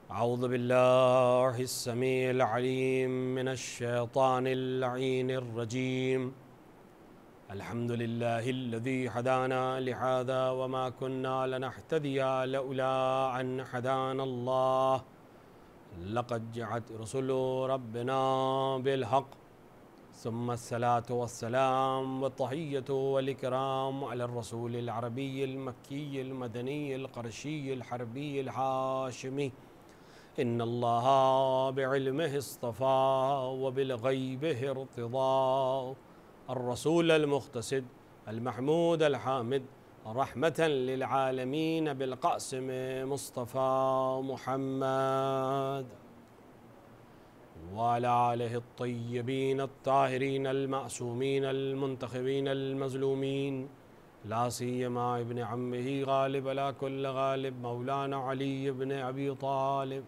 अऊज़ु बिल्लाहिस्समीइल अलीम मिनश्शैतानिर लईनिर रजीम। अल्हम्दुलिल्लाहिल्लज़ी हदाना लिहाज़ा वमा कुन्ना लनहतदिया लौला अन हदानल्लाह। लक़द जअत रुसुलु रब्बिना बिलहक़ सुम्मस्सलातु वस्सलाम व तहिय्यतु वल इकराम अला रसूलिल अरबिय्यिल मक्किय्यिल मदनिय्यिल क़ुरैशिय्यिल हर्बिय्यिल हाशिमी। इन्नल्लाह बिइल्मिहि इस्तफ़ा व बिलग़ैबिहि इर्तिज़ा। अर्रसूल मुख्तसिद महमूद हामिद रहमतन लिल आलमीन बिलक़ासिम मुस्तफ़ा मुहम्मद व अला आलिहि अत्तय्यबीन अत्ताहिरीन अलमासूमीन अलमुंतखबीन अलमज़लूमीन ला सियमा इब्न अम्मिही गालिब अला कुल्ल गालिब मौलाना अली इब्न अबी तालिब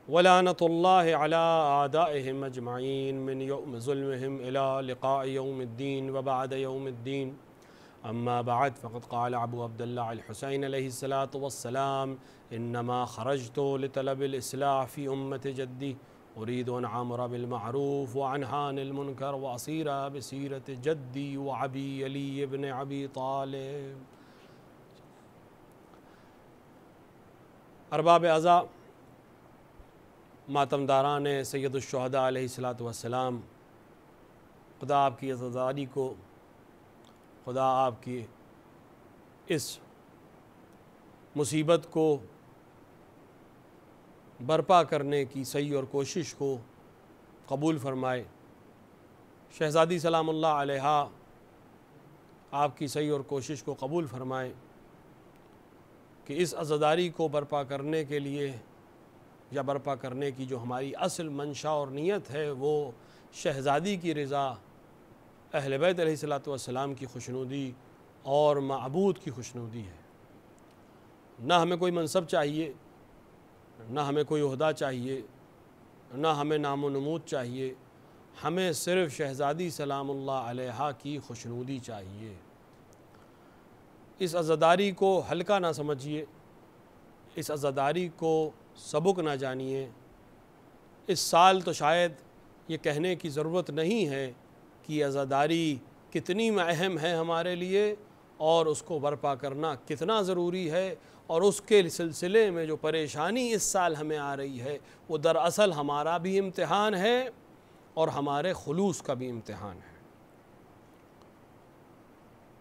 वलानतुल्लाहि अला आदाइहिम अजमईन मिन यौम ज़ुल्मिहिम इला लिक़ाइ यौमिद्दीन व बअद यौमिद्दीन। अम्मा बअद फ़क़द क़ाल अबू अब्दुल्लाह अल हुसैन अलैहिस्सलातु वस्सलाम इन्नमा ख़रजतु लितलबिल इस्लाह फ़ी उम्मति जद्दी उरीदु अन आमुरा बिल मअरूफ़ व अन्हा अनिल मुनकर व असीरा बिसीरति जद्दी व अबी अली इब्न अबी तालिब। अरबाब अज़ा मातमदारान सैयदुश्शुहदा अलैहिस्सलातु वस्सलाम, खुदा आपकी अज़ादारी को, खुदा आपकी इस मुसीबत को बर्पा करने की सही और कोशिश को कबूल फ़रमाए। शहज़ादी सलामुल्लाह अलैहा आपकी सही और कोशिश को कबूल फ़रमाए कि इस अज़ादारी को बर्पा करने के लिए या बर्पा करने की जो हमारी असल मंशा और नीयत है वो शहज़ादी की रज़ा, अहले बैत अलैहिस्सलातु वस्सलाम की खुशनुदी और माबूद की खुशनुदी है। ना हमें कोई मनसब चाहिए, ना हमें कोई ओहदा चाहिए, ना हमें नामो नमूद चाहिए, हमें सिर्फ़ शहज़ादी सलामुल्लाह अलैहा की खुशनुदी चाहिए। इस अज़ादारी को हल्का ना समझिए, इस अज़ादारी को सबक ना जानिए। इस साल तो शायद ये कहने की ज़रूरत नहीं है कि अज़ादारी कितनी अहम है हमारे लिए और उसको बर्पा करना कितना ज़रूरी है, और उसके सिलसिले में जो परेशानी इस साल हमें आ रही है वो दरअसल हमारा भी इम्तिहान है और हमारे खुलूस का भी इम्तिहान है।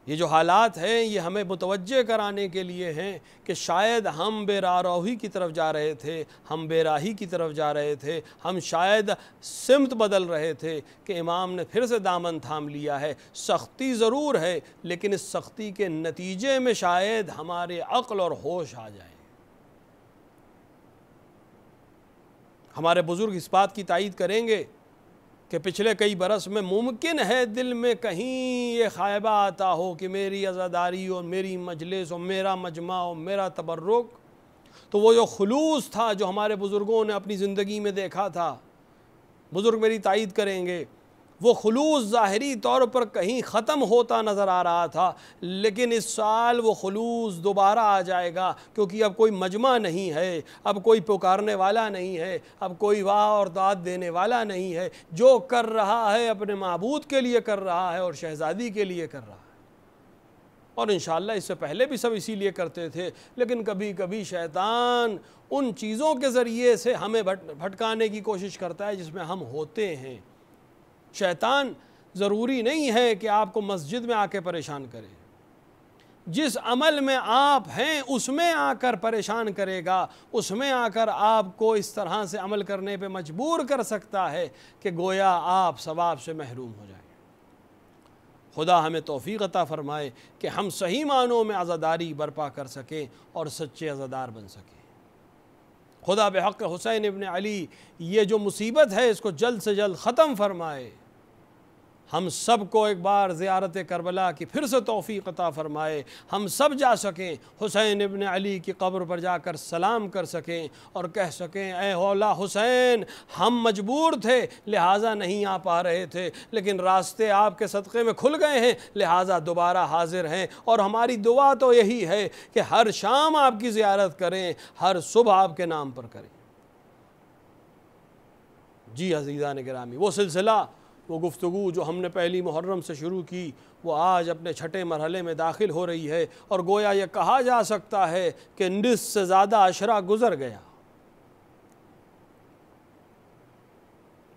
ये जो हालात हैं ये हमें मुतवज्जे कराने के लिए हैं कि शायद हम बेरारोही की तरफ जा रहे थे, हम बेराही की तरफ जा रहे थे, हम शायद सिमत बदल रहे थे कि इमाम ने फिर से दामन थाम लिया है। सख्ती ज़रूर है लेकिन इस सख्ती के नतीजे में शायद हमारे अक्ल और होश आ जाए। हमारे बुज़ुर्ग इस बात की तायीद करेंगे कि पिछले कई बरस में मुमकिन है दिल में कहीं ये ख्याबा आता हो कि मेरी अज़ादारी और मेरी मजलिस और मेरा मजमा और मेरा तबर्रुक, तो वो जो खुलूस था जो हमारे बुज़ुर्गों ने अपनी ज़िंदगी में देखा था, बुज़ुर्ग मेरी तायीद करेंगे, वो खुलूस ज़ाहिरी तौर पर कहीं ख़त्म होता नज़र आ रहा था। लेकिन इस साल वो खुलूस दोबारा आ जाएगा, क्योंकि अब कोई मजमा नहीं है, अब कोई पुकारने वाला नहीं है, अब कोई वाह और दाद देने वाला नहीं है। जो कर रहा है अपने माबूद के लिए कर रहा है और शहज़ादी के लिए कर रहा है। और इंशाअल्लाह इससे पहले भी सब इसीलिए करते थे, लेकिन कभी कभी शैतान उन चीज़ों के ज़रिए से हमें भटकाने की कोशिश करता है जिसमें हम होते हैं। शैतान ज़रूरी नहीं है कि आपको मस्जिद में आके परेशान करे, जिस अमल में आप हैं उसमें आकर परेशान करेगा, उसमें आकर आपको इस तरह से अमल करने पे मजबूर कर सकता है कि गोया आप सवाब से महरूम हो जाए। खुदा हमें तौफीक अता फ़रमाए कि हम सही मानों में अज़ादारी बर्पा कर सकें और सच्चे अज़ादार बन सकें। खुदा बेहक़ हुसैन इब्न अली ये जो मुसीबत है इसको जल्द से जल्द ख़त्म फ़रमाए। हम सब को एक बार ज़ियारत करबला की फिर से तौफ़ीक़ अता फ़रमाए, हम सब जा सकें हुसैन इब्न अली की कब्र पर जाकर सलाम कर सकें और कह सकें, ए औला हुसैन, हम मजबूर थे लिहाजा नहीं आ पा रहे थे, लेकिन रास्ते आपके सदक़े में खुल गए हैं लिहाजा दोबारा हाजिर हैं। और हमारी दुआ तो यही है कि हर शाम आपकी ज़ियारत करें, हर सुबह आपके नाम पर करें। जी अज़ीज़ान गिरामी, वो सिलसिला, वो गुफ्तगू जो हमने पहली मुहर्रम से शुरू की, वो आज अपने छठे मरहले में दाखिल हो रही है। और गोया ये कहा जा सकता है कि निस से ज़्यादा अशरा गुज़र गया।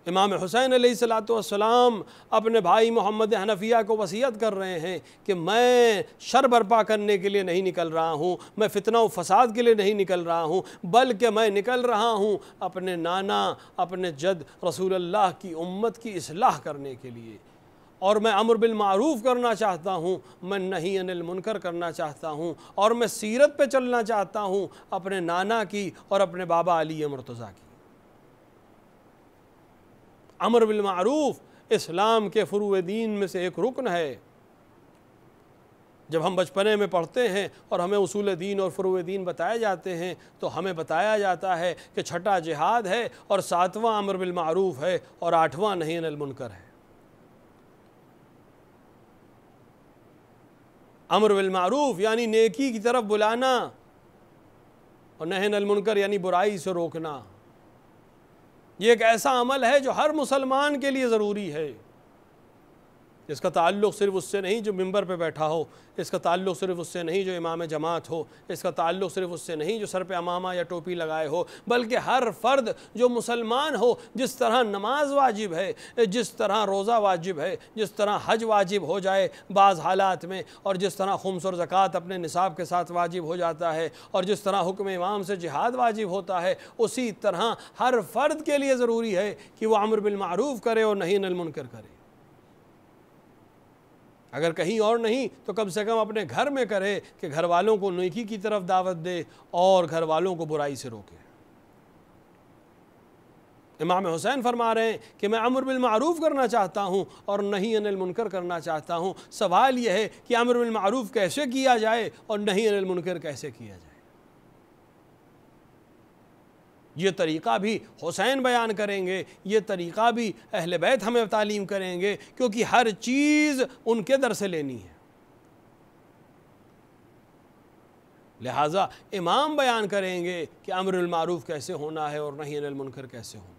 इमाम हुसैन अलैहिस्सलाम अपने भाई मोहम्मद हनफिया को वसीयत कर रहे हैं कि मैं शर बर्पा करने के लिए नहीं निकल रहा हूँ, मैं फितना व फसाद के लिए नहीं निकल रहा हूँ, बल्कि मैं निकल रहा हूँ अपने नाना, अपने जद रसूलुल्लाह की उम्मत की इस्लाह करने के लिए। और मैं अम्र बिल मारूफ़ करना चाहता हूँ, मैं नही अनिल मुनकर करना चाहता हूँ, और मैं सीरत पे चलना चाहता हूँ अपने नाना की और अपने बाबा अली मुर्तज़ा की। अमर बिल मारूफ़ इस्लाम के फ़ुरूए दीन में से एक रुकन है। जब हम बचपने में पढ़ते हैं और हमें उसूल दीन और फ़ुरूए दीन बताए जाते हैं तो हमें बताया जाता है कि छठा जिहाद है और सातवां अमर बिल मारूफ़ है और आठवां नही अनिल मुनकर है। अमर बिल मारूफ़ यानी नेकी की तरफ बुलाना और नही अनिल मुनकर यानी बुराई से रोकना। ये एक ऐसा अमल है जो हर मुसलमान के लिए ज़रूरी है। इसका ताल्लुक़ सिर्फ़ उससे नहीं जो मिंबर पे बैठा हो, इसका ताल्लुक़ सिर्फ़ उससे नहीं जो इमाम जमात हो, इसका ताल्लुक़ सिर्फ़ उससे नहीं जो सर पे अमामा या टोपी लगाए हो, बल्कि हर फ़र्द जो मुसलमान हो। जिस तरह नमाज वाजिब है, जिस तरह रोज़ा वाजिब है, जिस तरह हज वाजिब हो जाए बाज़ हालात में, और जिस तरह खुम्स और ज़कात अपने निसाब के साथ वाजिब हो जाता है, और जिस तरह हुक्म इमाम से जिहाद वाजिब होता है, उसी तरह हर फ़र्द के लिए ज़रूरी है कि वह अम्र बिल मारूफ़ करे और नही अनिल मुनकर करे। अगर कहीं और नहीं तो कम से कम अपने घर में करे कि घर वालों को नेकी की तरफ दावत दे और घर वालों को बुराई से रोके। इमाम हुसैन फरमा रहे हैं कि मैं अम्र बिल मारूफ़ करना चाहता हूँ और नही अनिल मुनकर करना चाहता हूँ। सवाल यह है कि अम्र बिल मारूफ़ कैसे किया जाए और नही अनिल मुनकर कैसे किया जाए। ये तरीक़ा भी हुसैन बयान करेंगे, ये तरीक़ा भी अहले बैत हमें तालीम करेंगे, क्योंकि हर चीज़ उनके दर से लेनी है। लिहाजा इमाम बयान करेंगे कि अम्र बिल मारूफ़ कैसे होना है और नही अनिल मुनकर कैसे होना है।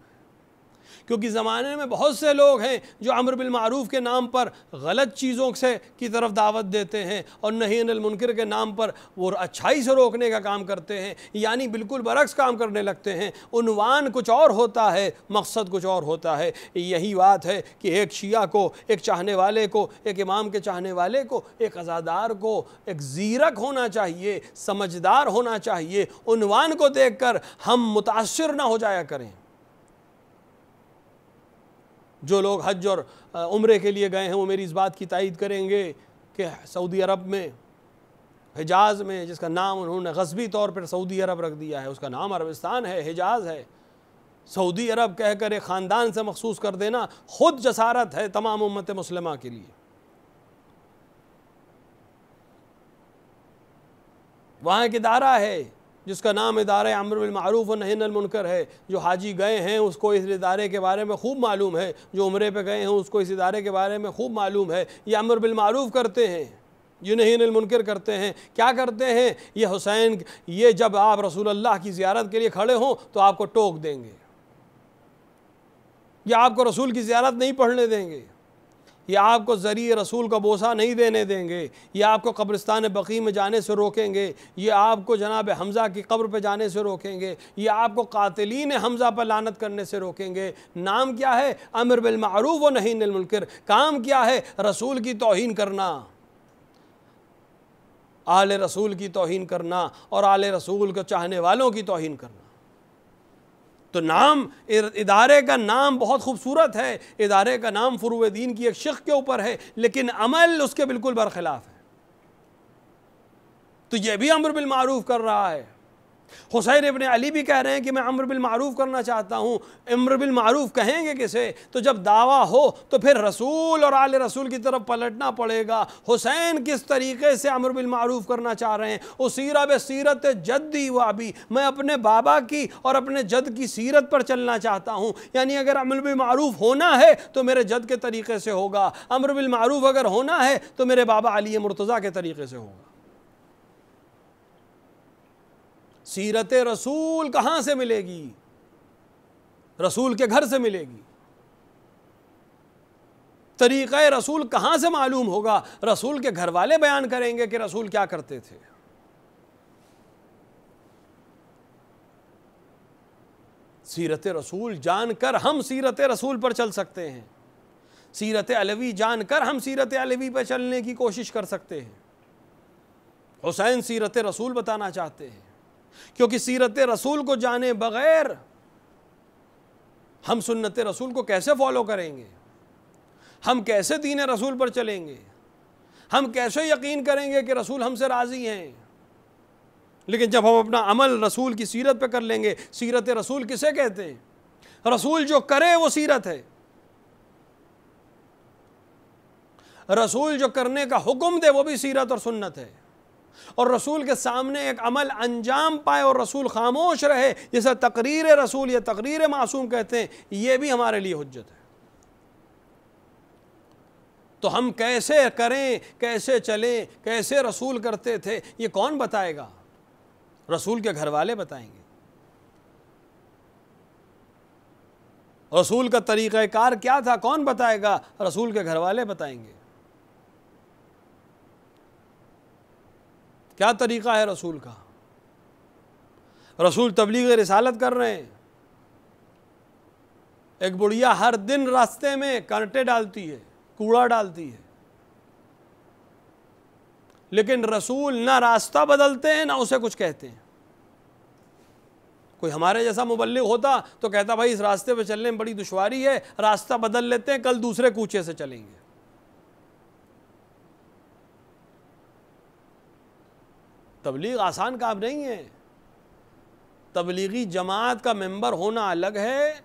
क्योंकि ज़माने में बहुत से लोग हैं जो अम्र बिल मारूफ़ के नाम पर गलत चीज़ों से की तरफ दावत देते हैं और नही अनिल मुनकर के नाम पर वो अच्छाई से रोकने का काम करते हैं, यानी बिल्कुल बरक्स काम करने लगते हैं। उन्वान कुछ और होता है, मकसद कुछ और होता है। यही बात है कि एक शिया को, एक चाहने वाले को, एक इमाम के चाहने वाले को, एक अज़ादार को एक ज़ीरक होना चाहिए, समझदार होना चाहिए। उन्वान को देख कर हम मुतासिर ना हो जाया करें। जो लोग हज और उम्रे के लिए गए हैं वो मेरी इस बात की तायीद करेंगे कि सऊदी अरब में, हिजाज़ में, जिसका नाम उन्होंने गज़बी तौर पर सऊदी अरब रख दिया है, उसका नाम अरबिस्तान है, हिजाज़ है। सऊदी अरब कहकर एक ख़ानदान से मखसूस कर देना ख़ुद जसारत है तमाम उम्मत मुस्लिमा के लिए। वहाँ एक इदारा है जिसका नाम इदारा अम्र बिल मारूफ़ और नही अनिल मुनकर है। जो हाजी गए हैं उसको इस इदारे के बारे में खूब मालूम है, जो उम्रे पे गए हैं उसको इस इदारे के बारे में खूब मालूम है। ये अम्र बिल मारूफ़ करते हैं, ये नही अनिल मुनकर करते हैं। क्या करते हैं ये हुसैन? ये जब आप रसूलुल्लाह की ज़ियारत के लिए खड़े हों तो आपको टोक देंगे, या आपको रसूल की ज़ियारत नहीं पढ़ने देंगे, या आपको ज़रिए रसूल का बोसा नहीं देने देंगे, या आपको कब्रिस्तान बक़ी में जाने से रोकेंगे, या आपको जनाब हमज़ा की कब्र पे जाने से रोकेंगे, या आपको कातिलीन हमज़ा पर लानत करने से रोकेंगे। नाम क्या है? अम्र बिल मारूफ़ व नही अनिल मुनकर। काम क्या है? रसूल की तौहीन करना, आले रसूल की तौहीन करना और आले रसूल को चाहने वालों की तौहीन करना। तो नाम, इदारे का नाम बहुत खूबसूरत है, इदारे का नाम फ़ुरूए दीन की एक शिक़ के ऊपर है, लेकिन अमल उसके बिल्कुल बरखिलाफ़ है। तो यह भी अम्र बिल मारूफ़ कर रहा है। हुसैन इब्न अली भी कह रहे हैं कि मैं अम्र बिल मारूफ़ करना चाहता हूँ। अम्र बिल मारूफ़ कहेंगे किसे? तो जब दावा हो तो फिर रसूल और आले रसूल की तरफ पलटना पड़ेगा। हुसैन किस तरीक़े से अम्र बिल मारूफ़ करना चाह रहे हैं? उसीरा बे सीरत जद्दी व अबी, मैं अपने बाबा की और अपने जद की सीरत पर चलना चाहता हूँ। यानी अगर अम्र बिल मारूफ़ होना है तो मेरे जद के तरीक़े से होगा, अम्र बिल मारूफ़ अगर होना है तो मेरे बाबा अली मुर्तज़ा के तरीक़े से होगा। सीरत रसूल कहाँ से मिलेगी? रसूल के घर से मिलेगी। तरीक़ा रसूल कहाँ से मालूम होगा? रसूल के घर वाले बयान करेंगे कि रसूल क्या करते थे। सीरत रसूल जानकर हम सीरत रसूल पर चल सकते हैं। सीरत अलवी जानकर हम सीरत अलवी पर चलने की कोशिश कर सकते हैं। हुसैन सीरत रसूल बताना चाहते हैं, क्योंकि सीरत रसूल को जाने बगैर हम सुन्नत रसूल को कैसे फॉलो करेंगे? हम कैसे दीन रसूल पर चलेंगे? हम कैसे यकीन करेंगे कि रसूल हमसे राज़ी हैं? लेकिन जब हम अपना अमल रसूल की सीरत पे कर लेंगे, सीरत रसूल किसे कहते हैं? रसूल जो करे वो सीरत है। रसूल जो करने का हुक्म दे वो भी सीरत और सुन्नत है। और रसूल के सामने एक अमल अंजाम पाए और रसूल खामोश रहे, जिसे तकरीर रसूल या तकरीर मासूम कहते हैं, ये भी हमारे लिए हुज्जत है। तो हम कैसे करें, कैसे चलें, कैसे रसूल करते थे, ये कौन बताएगा? रसूल के घर वाले बताएंगे। रसूल का तरीक़ाकार क्या था, कौन बताएगा? रसूल के घर वाले बताएंगे। क्या तरीक़ा है रसूल का? रसूल तबलीग रिसालत कर रहे हैं। एक बुढ़िया हर दिन रास्ते में कांटे डालती है, कूड़ा डालती है, लेकिन रसूल ना रास्ता बदलते हैं ना उसे कुछ कहते हैं। कोई हमारे जैसा मुबल्लिग होता तो कहता भाई इस रास्ते पे चलने में बड़ी दुश्वारी है, रास्ता बदल लेते हैं, कल दूसरे कूचे से चलेंगे। तबलीग आसान काम नहीं है। तबलीगी जमात का मेंबर होना अलग है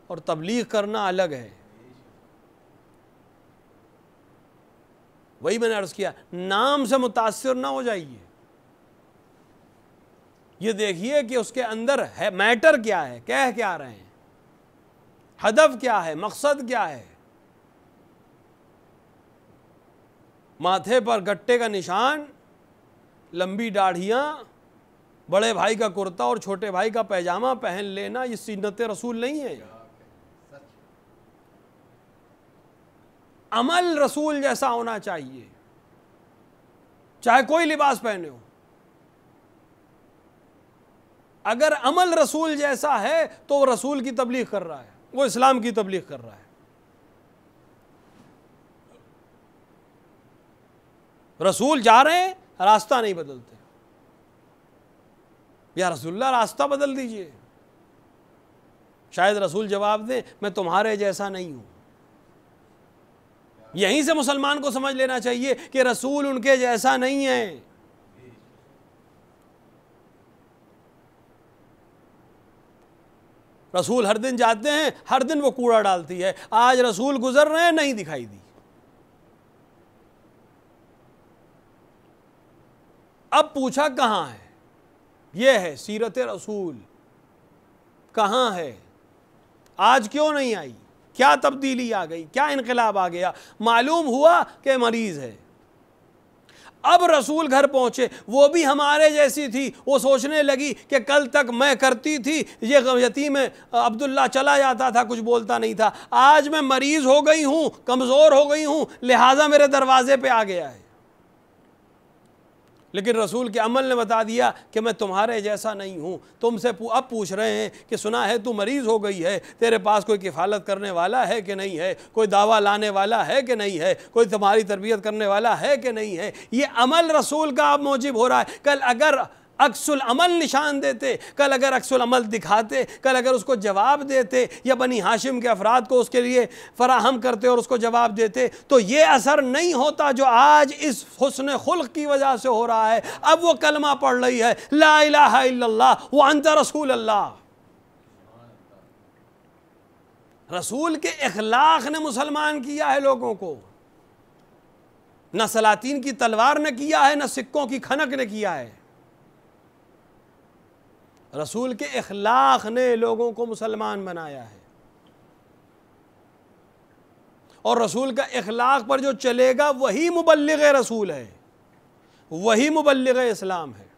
और तबलीग करना अलग है। वही मैंने अर्ज़ किया, नाम से मुतासिर ना हो जाइए। ये देखिए कि उसके अंदर है मैटर क्या है, कह क्या रहे हैं, हदफ क्या है, मकसद क्या है। माथे पर गट्टे का निशान, लंबी दाढ़ियाँ, बड़े भाई का कुर्ता और छोटे भाई का पैजामा पहन लेना, ये सुन्नत रसूल नहीं है। अमल रसूल जैसा होना चाहिए, चाहे कोई लिबास पहने हो। अगर अमल रसूल जैसा है तो वो रसूल की तबलीग कर रहा है, वो इस्लाम की तबलीग कर रहा है। रसूल जा रहे हैं, रास्ता नहीं बदलते। या रसूलुल्लाह रास्ता बदल दीजिए। शायद रसूल जवाब दें, मैं तुम्हारे जैसा नहीं हूं। यहीं से मुसलमान को समझ लेना चाहिए कि रसूल उनके जैसा नहीं है। रसूल हर दिन जाते हैं, हर दिन वो कूड़ा डालती है। आज रसूल गुजर रहे हैं, नहीं दिखाई दी। अब पूछा कहाँ है? ये है सीरत रसूल। कहाँ है? आज क्यों नहीं आई? क्या तब्दीली आ गई? क्या इनकलाब आ गया? मालूम हुआ कि मरीज है। अब रसूल घर पहुंचे, वो भी हमारे जैसी थी। वो सोचने लगी कि कल तक मैं करती थी, ये यतीम अब्दुल्ला चला जाता था, कुछ बोलता नहीं था। आज मैं मरीज हो गई हूँ, कमज़ोर हो गई हूँ, लिहाजा मेरे दरवाजे पे आ गया है। लेकिन रसूल के अमल ने बता दिया कि मैं तुम्हारे जैसा नहीं हूँ। तुमसे अब पूछ रहे हैं कि सुना है तू मरीज़ हो गई है, तेरे पास कोई किफ़ालत करने वाला है कि नहीं है, कोई दावा लाने वाला है कि नहीं है, कोई तुम्हारी तरबियत करने वाला है कि नहीं है। ये अमल रसूल का अब मौजिब हो रहा है। कल अगर अक्सुल अमल निशान देते, कल अगर अक्सुल अमल दिखाते, कल अगर उसको जवाब देते या बनी हाशिम के अफराद को उसके लिए फराहम करते और उसको जवाब देते, तो ये असर नहीं होता जो आज इस हुस्न खुल्क की वजह से हो रहा है। अब वो कलमा पढ़ रही है, ला इलाहा इल्लल्लाह व अंता रसूल अल्लाह। रसूल के इखलाक ने मुसलमान किया है लोगों को। न सलातीन की तलवार ने किया है, न सिक्कों की खनक ने किया है। रसूल के इखलाक ने लोगों को मुसलमान बनाया है। और रसूल का इखलाक पर जो चलेगा वही मुबल्लिग रसूल है, वही मुबल्लिग इस्लाम है।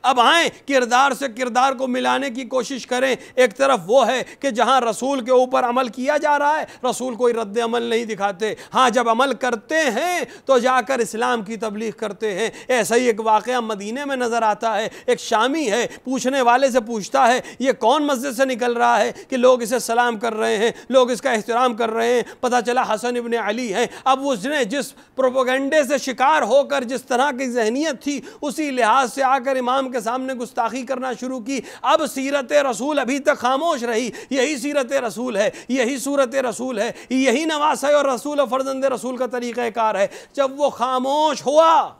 अब आए किरदार से किरदार को मिलाने की कोशिश करें। एक तरफ वो है कि जहां रसूल के ऊपर अमल किया जा रहा है, रसूल कोई रद्द अमल नहीं दिखाते। हाँ, जब अमल करते हैं तो जाकर इस्लाम की तबलीग करते हैं। ऐसा ही एक वाक़या मदीने में नज़र आता है। एक शामी है, पूछने वाले से पूछता है ये कौन मस्जिद से निकल रहा है कि लोग इसे सलाम कर रहे हैं, लोग इसका एहतराम कर रहे हैं। पता चला हसन इब्ने अली है। अब उसने जिस प्रोपेगेंडे से शिकार होकर जिस तरह की जहनीत थी, उसी लिहाज से आकर इमाम के सामने गुस्ताखी करना शुरू की। अब सीरत रसूल अभी तक खामोश रही। यही सीरत रसूल है, यही सूरत रसूल है, यही नवासा और रसूल और फर्जंद रसूल का तरीक़ाकार है। जब वो खामोश हुआ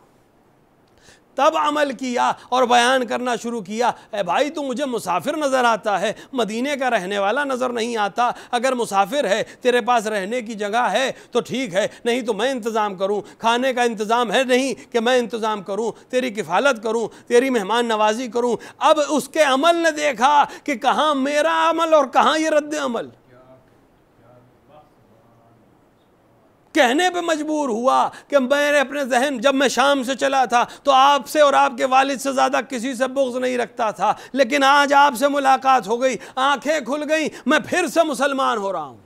तब अमल किया और बयान करना शुरू किया। ए भाई, तू मुझे मुसाफिर नज़र आता है, मदीने का रहने वाला नज़र नहीं आता। अगर मुसाफिर है, तेरे पास रहने की जगह है तो ठीक है, नहीं तो मैं इंतज़ाम करूं। खाने का इंतज़ाम है नहीं कि मैं इंतज़ाम करूं, तेरी किफ़ालत करूं, तेरी मेहमान नवाजी करूं। अब उसके अमल ने देखा कि कहाँ मेरा अमल और कहाँ ये रद्द अमल। कहने पे मजबूर हुआ कि मैंने अपने जहन, जब मैं शाम से चला था तो आपसे और आपके वालिद से ज़्यादा किसी से बुग़्ज़ नहीं रखता था, लेकिन आज आपसे मुलाकात हो गई, आंखें खुल गई, मैं फिर से मुसलमान हो रहा हूँ।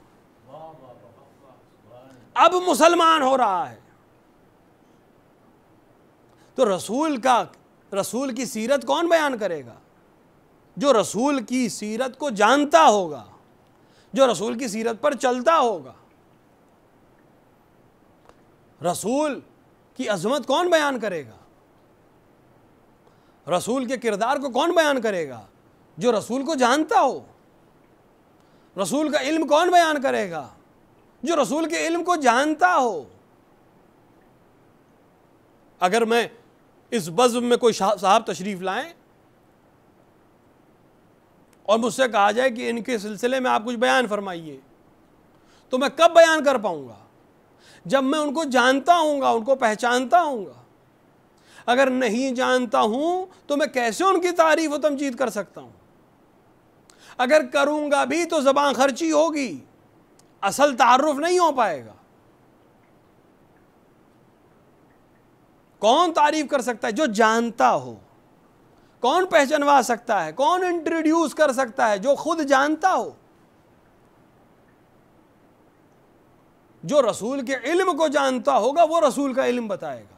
अब मुसलमान हो रहा है। तो रसूल की सीरत कौन बयान करेगा? जो रसूल की सीरत को जानता होगा, जो रसूल की सीरत पर चलता होगा। रसूल की अज़मत कौन बयान करेगा? रसूल के किरदार को कौन बयान करेगा? जो रसूल को जानता हो। रसूल का इल्म कौन बयान करेगा? जो रसूल के इल्म को जानता हो। अगर मैं इस बज़्म में कोई साहब तशरीफ़ लाएं और मुझसे कहा जाए कि इनके सिलसिले में आप कुछ बयान फरमाइए, तो मैं कब बयान कर पाऊंगा? जब मैं उनको जानता हूँगा, उनको पहचानता हूँगा। अगर नहीं जानता हूँ तो मैं कैसे उनकी तारीफ़ व तमजीद कर सकता हूँ? अगर करूँगा भी तो ज़बान खर्ची होगी, असल तारुफ नहीं हो पाएगा। कौन तारीफ़ कर सकता है? जो जानता हो। कौन पहचानवा सकता है? कौन इंट्रोड्यूस कर सकता है? जो खुद जानता हो। जो रसूल के इल्म को जानता होगा वो रसूल का इल्म बताएगा।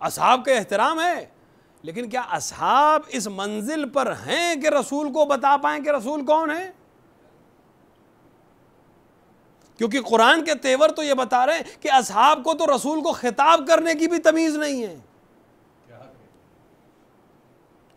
असहाब का एहतराम है, लेकिन क्या असहाब इस मंजिल पर हैं कि रसूल को बता पाएं कि रसूल कौन है? क्योंकि कुरान के तेवर तो ये बता रहे हैं कि असहाब को तो रसूल को खिताब करने की भी तमीज़ नहीं है।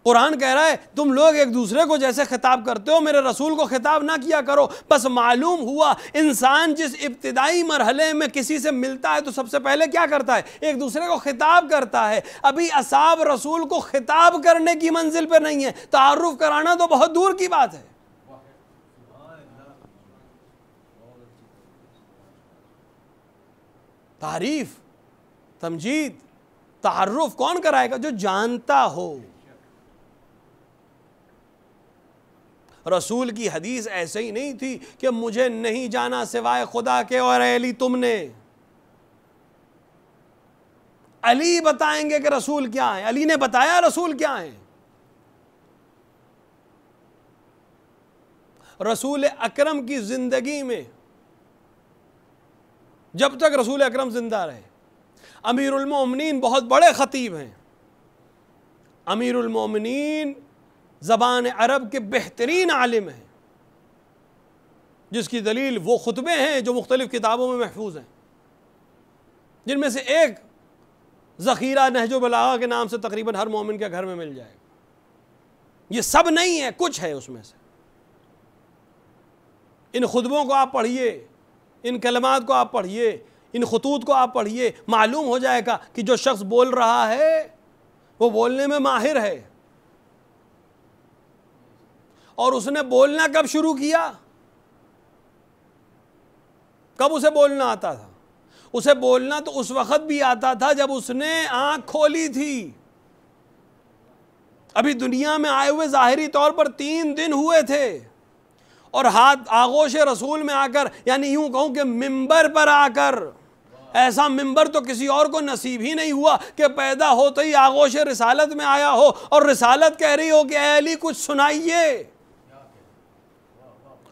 कुरान कह रहा है तुम लोग एक दूसरे को जैसे खिताब करते हो, मेरे रसूल को खिताब ना किया करो। बस मालूम हुआ इंसान जिस इब्तिदाई मरहले में किसी से मिलता है तो सबसे पहले क्या करता है? एक दूसरे को खिताब करता है। अभी असहाब रसूल को खिताब करने की मंजिल पे नहीं है, तारुफ कराना तो बहुत दूर की बात है। तारीफ, तमजीद, तारुफ कौन कराएगा? जो जानता हो। रसूल की हदीस ऐसे ही नहीं थी कि मुझे नहीं जाना सिवाय खुदा के और अली तुमने। अली बताएंगे कि रसूल क्या है, अली ने बताया रसूल क्या है। रसूल अकरम की जिंदगी में जब तक रसूल अकरम जिंदा रहे, अमीरुल मोमिनीन बहुत बड़े खतीब हैं। अमीरुल मोमिनीन ज़बान अरब के बेहतरीन आलिम हैं, जिसकी दलील वो खुतबे हैं जो मुख्तलिफ़ किताबों में महफूज हैं, जिनमें से एक ज़ख़ीरा नहजुल बलागा के नाम से तकरीबन हर मोमिन के घर में मिल जाएगा। ये सब नहीं है, कुछ है उसमें से। इन खुतबों को आप पढ़िए, इन कलमात को आप पढ़िए, इन खतूत को आप पढ़िए, मालूम हो जाएगा कि जो शख्स बोल रहा है वो बोलने में माहिर है। और उसने बोलना कब शुरू किया? कब उसे बोलना आता था? उसे बोलना तो उस वक्त भी आता था जब उसने आंख खोली थी। अभी दुनिया में आए हुए ज़ाहिरी तौर पर 3 दिन हुए थे और हाथ आगोश रसूल में आकर, यानी यूं कहूं कि मिंबर पर आकर ऐसा मिंबर तो किसी और को नसीब ही नहीं हुआ कि पैदा होते ही आगोश रिसालत में आया हो और रिसालत कह रही हो कि ऐ अली कुछ सुनाइए।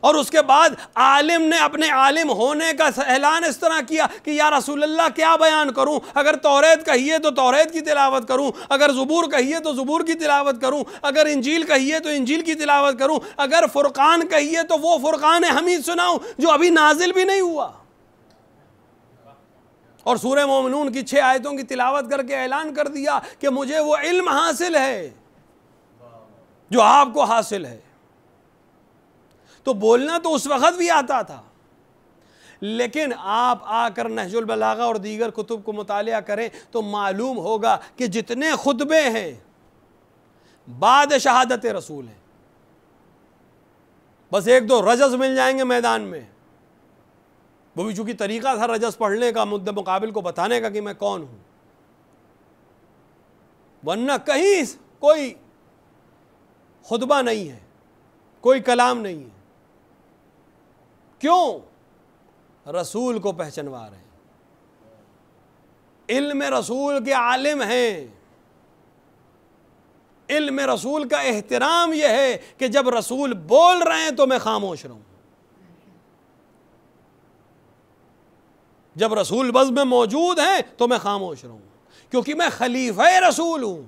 और उसके बाद आलिम ने अपने आलिम होने का ऐलान इस तरह किया कि या रसूल अल्लाह क्या बयान करूं, अगर तौरेत कहिए तो तौरेत की तिलावत करूं, अगर ज़ुबूर कहिए तो ज़ुबूर की तिलावत करूं, अगर इंजील कहिए तो इंजील की तिलावत करूं, अगर फ़ुरक़ान कहिए तो वो फ़ुरक़ान हमीद सुनाऊं जो अभी नाजिल भी नहीं हुआ। और सूरह मोमिनून की 6 आयतों की तिलावत करके ऐलान कर दिया कि मुझे वो इल्म हासिल है जो आपको हासिल है। तो बोलना तो उस वक़्त भी आता था, लेकिन आप आकर नहजुल बलागा और दीगर कुतुब को मुतालिया करें तो मालूम होगा कि जितने खुतबे हैं बाद शहादत रसूल हैं। बस 1-2 रजस मिल जाएंगे मैदान में, वो भी चूंकि तरीका था रजस पढ़ने का मुद्दे मुकाबिल को बताने का कि मैं कौन हूं, वरना कहीं कोई खुतबा नहीं है, कोई कलाम नहीं है। क्यों? रसूल को पहचानवा रहे हैं, इल्म रसूल के आलिम हैं। इल्म रसूल का एहतराम यह है कि जब रसूल बोल रहे हैं तो मैं खामोश रहूं, जब रसूल बज़ में मौजूद हैं तो मैं खामोश रहूं, क्योंकि मैं खलीफा रसूल हूं।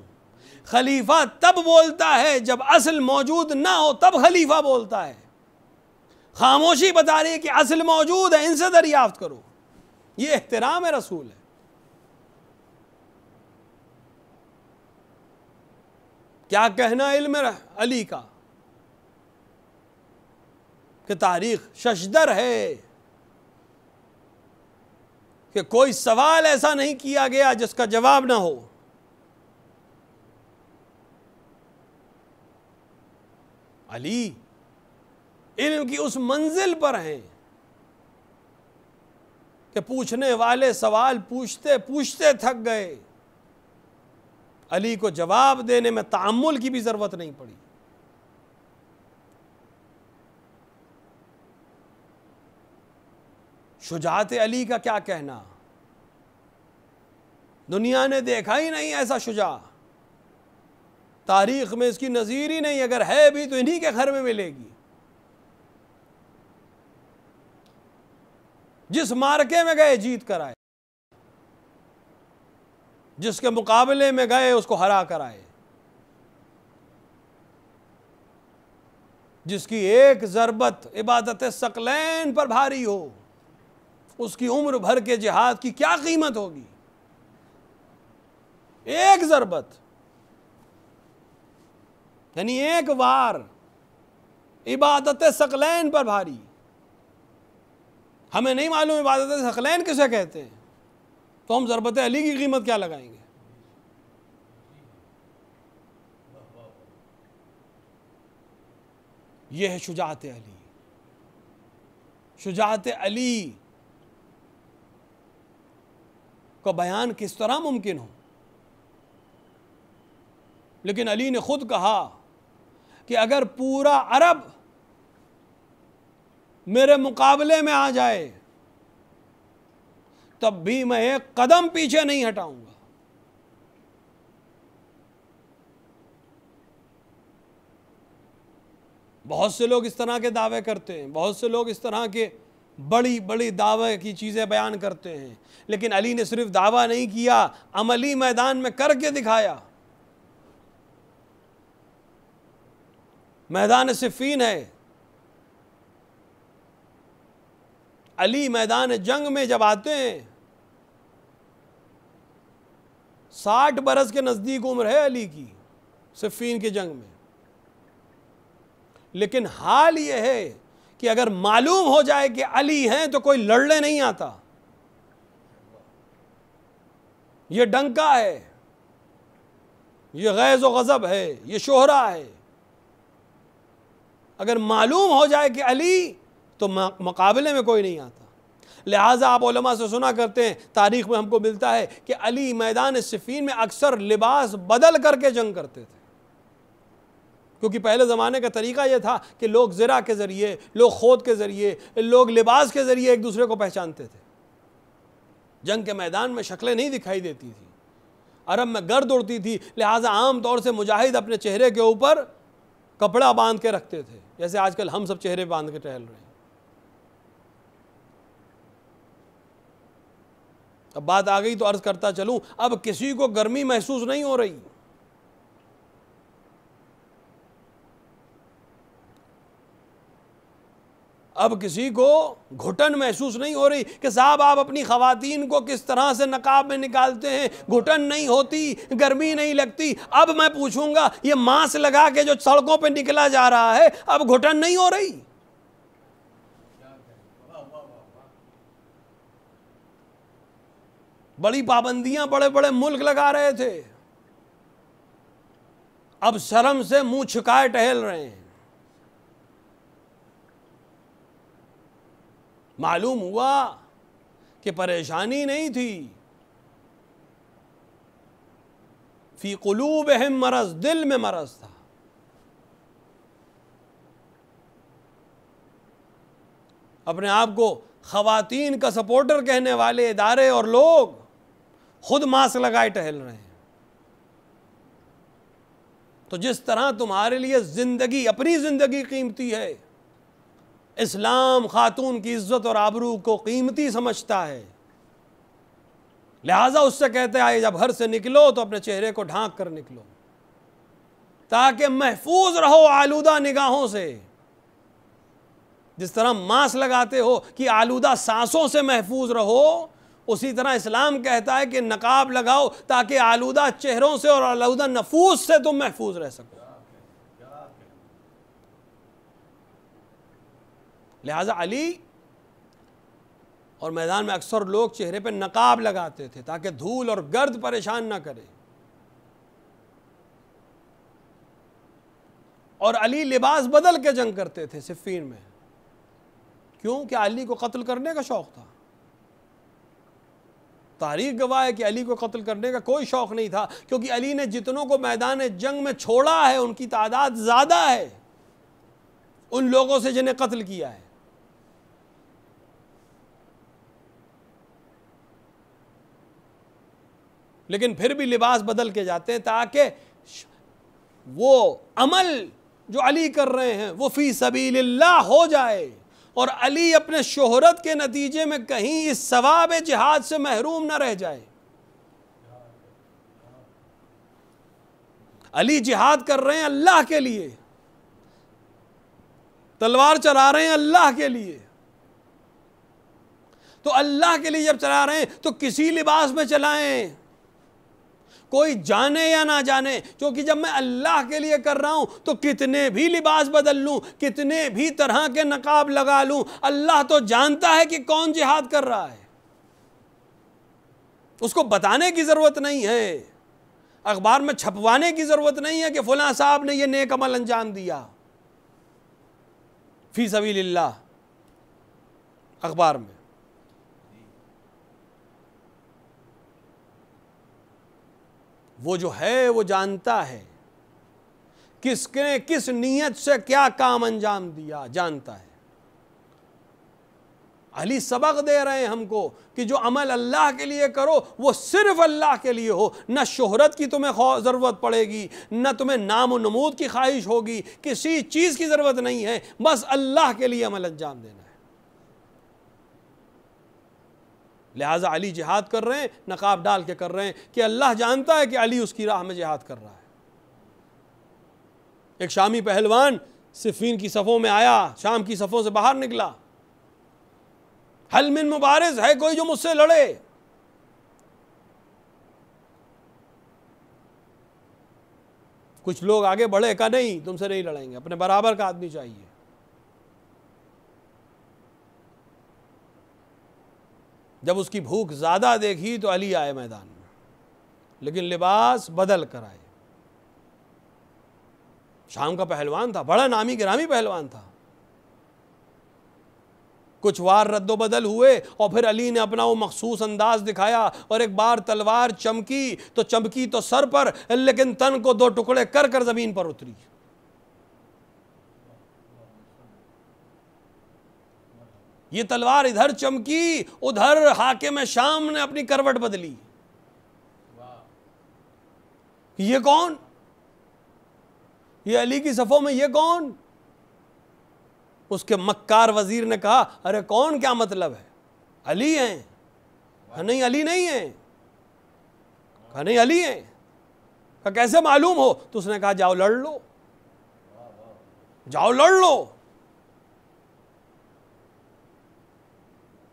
खलीफा तब बोलता है जब असल मौजूद ना हो, तब खलीफा बोलता है। खामोशी बता रही है कि असल मौजूद है, इनसे दरियाफ्त करो। ये एहतराम है रसूल है। क्या कहना इल्म अली का कि तारीख शशदर है कि कोई सवाल ऐसा नहीं किया गया जिसका जवाब ना हो। अली इल्म की उस मंजिल पर हैं कि पूछने वाले सवाल पूछते पूछते थक गए, अली को जवाब देने में ताअम्मुल की भी जरूरत नहीं पड़ी। शुजाअत अली का क्या कहना, दुनिया ने देखा ही नहीं ऐसा शुजा, तारीख में इसकी नज़ीर ही नहीं, अगर है भी तो इन्हीं के घर में मिलेगी। जिस मार्के में गए जीत कर आए, जिसके मुकाबले में गए उसको हरा कर आए, जिसकी एक ज़रबत इबादत सकलैन पर भारी हो, उसकी उम्र भर के जिहाद की क्या कीमत होगी। एक ज़रबत यानी एक वार इबादत सकलैन पर भारी। हमें नहीं मालूम इबादत सकलैन किसे कहते हैं, तो हम ज़रबत अली की कीमत क्या लगाएंगे। यह है शुजाअत अली। शुजाअत अली का बयान किस तरह मुमकिन हो, लेकिन अली ने खुद कहा कि अगर पूरा अरब मेरे मुकाबले में आ जाए तब भी मैं एक कदम पीछे नहीं हटाऊंगा। बहुत से लोग इस तरह के दावे करते हैं, बहुत से लोग इस तरह के बड़ी बड़ी दावे की चीज़ें बयान करते हैं, लेकिन अली ने सिर्फ दावा नहीं किया, अमली मैदान में करके दिखाया। मैदान सिफ़ीन है, अली मैदान जंग में जब आते हैं, 60 बरस के नज़दीक उम्र है अली की सिफ़ीन की जंग में, लेकिन हाल ये है कि अगर मालूम हो जाए कि अली हैं तो कोई लड़ने नहीं आता। ये डंका है, ये गैज़ व गज़ब है, ये शोहरा है। अगर मालूम हो जाए कि अली, तो मुकाबले में कोई नहीं आता। लिहाजा आप उलमा से सुना करते हैं, तारीख़ में हमको मिलता है कि अली मैदान सिफ़ीन में अक्सर लिबास बदल करके जंग करते थे, क्योंकि पहले ज़माने का तरीक़ा यह था कि लोग ज़रा के ज़रिए, लोग खोद के ज़रिए, लोग लिबास के ज़रिए एक दूसरे को पहचानते थे। जंग के मैदान में शक्लें नहीं दिखाई देती थी, अरब में गर्द उड़ती थी, लिहाजा आम तौर से मुजाहिद अपने चेहरे के ऊपर कपड़ा बांध के रखते थे, जैसे आजकल हम सब चेहरे बांध के टहल रहे हैं। अब बात आ गई तो अर्ज करता चलूं, अब किसी को गर्मी महसूस नहीं हो रही। अब किसी को घुटन महसूस नहीं हो रही कि साहब आप अपनी खवातीन को किस तरह से नकाब में निकालते हैं, घुटन नहीं होती, गर्मी नहीं लगती। अब मैं पूछूंगा, ये मास्क लगा के जो सड़कों पे निकला जा रहा है, अब घुटन नहीं हो रही? बड़ी पाबंदियां बड़े बड़े मुल्क लगा रहे थे, अब शर्म से मुंह छुपाए टहल रहे हैं। मालूम हुआ कि परेशानी नहीं थी, फी कुलूबिहिम मरज, दिल में मरज था। अपने आप को खवातीन का सपोर्टर कहने वाले इदारे और लोग खुद मास्क लगाए टहल रहे हैं। तो जिस तरह तुम्हारे लिए जिंदगी, अपनी जिंदगी कीमती है, इस्लाम खातून की इज्जत और आबरू को कीमती समझता है, लिहाजा उससे कहते हैं जब घर से निकलो तो अपने चेहरे को ढांक कर निकलो, ताकि महफूज रहो आलूदा निगाहों से। जिस तरह मास्क लगाते हो कि आलूदा सांसों से महफूज रहो, उसी तरह इस्लाम कहता है कि नकाब लगाओ ताकि आलूदा चेहरों से और आलूदा नफूस से तुम महफूज रह सको। लिहाजा अली और मैदान में अक्सर लोग चेहरे पे नकाब लगाते थे ताकि धूल और गर्द परेशान ना करे। और अली लिबास बदल के जंग करते थे सिफ़ीन में। क्यों? कि अली को कत्ल करने का शौक था। तारीख गवाह है कि अली को कत्ल करने का कोई शौक नहीं था, क्योंकि अली ने जितनों को मैदान जंग में छोड़ा है उनकी तादाद ज्यादा है उन लोगों से जिन्हें कत्ल किया है। लेकिन फिर भी लिबास बदल के जाते हैं ताकि वो अमल जो अली कर रहे हैं वो फी सबीलिल्लाह हो जाए और अली अपने शोहरत के नतीजे में कहीं इस सवाब जिहाद से महरूम न रह जाए। अली जिहाद कर रहे हैं अल्लाह के लिए, तलवार चला रहे हैं अल्लाह के लिए, तो अल्लाह के लिए जब चला रहे हैं तो किसी लिबास में चलाएं, कोई जाने या ना जाने। क्योंकि जब मैं अल्लाह के लिए कर रहा हूं तो कितने भी लिबास बदल लूं, कितने भी तरह के नकाब लगा लूं, अल्लाह तो जानता है कि कौन जिहाद कर रहा है। उसको बताने की जरूरत नहीं है, अखबार में छपवाने की जरूरत नहीं है कि फलां साहब ने यह नेक अमल अंजाम दिया फी सबीलिल्लाह अखबार में। वो जो है वो जानता है किसने किस नीयत से क्या काम अंजाम दिया, जानता है। अली सबक दे रहे हैं हमको कि जो अमल अल्लाह के लिए करो वो सिर्फ अल्लाह के लिए हो। न शोहरत की तुम्हें ज़रूरत पड़ेगी, न तुम्हें नाम और नमूद की ख्वाहिश होगी, किसी चीज़ की ज़रूरत नहीं है, बस अल्लाह के लिए अमल अंजाम देना है। लिहाजा अली जिहाद कर रहे हैं, नकाब डाल के कर रहे हैं कि अल्लाह जानता है कि अली उसकी राह में जिहाद कर रहा है। एक शामी पहलवान सिफ़ीन की सफ़ों में आया, शाम की सफ़ों से बाहर निकला, हल मिन मुबारिज़, है कोई जो मुझसे लड़े? कुछ लोग आगे बढ़े, कहा नहीं तुमसे नहीं लड़ेंगे, अपने बराबर का आदमी चाहिए। जब उसकी भूख ज़्यादा देखी तो अली आए मैदान में, लेकिन लिबास बदल कर आए। शाम का पहलवान था, बड़ा नामी गिरामी पहलवान था। कुछ वार रद्दो बदल हुए और फिर अली ने अपना वो मखसूस अंदाज दिखाया और एक बार तलवार चमकी तो सर पर, लेकिन तन को दो टुकड़े कर कर ज़मीन पर उतरी। ये तलवार इधर चमकी, उधर हाकिम शाम ने अपनी करवट बदली। ये कौन? ये अली की सफों में ये कौन? उसके मक्कार वजीर ने कहा, अरे कौन क्या मतलब है, अली हैं। कहा नहीं अली नहीं है। कहा नहीं अली हैं। कहा कैसे मालूम हो? तो उसने कहा जाओ लड़ लो, जाओ लड़ लो।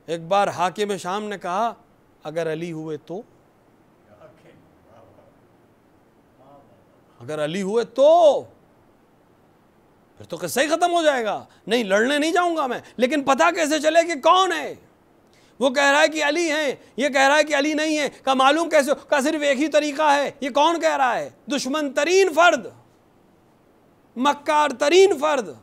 एक बार हाकिम शाम ने कहा अगर अली हुए तो, अगर अली हुए तो फिर तो किस्सा ही खत्म हो जाएगा। नहीं लड़ने नहीं जाऊंगा मैं, लेकिन पता कैसे चले कि कौन है? वो कह रहा है कि अली हैं, ये कह रहा है कि अली नहीं है। का मालूम कैसे? का सिर्फ एक ही तरीका है। ये कौन कह रहा है? दुश्मन तरीन फर्द, मक्कार तरीन फर्द,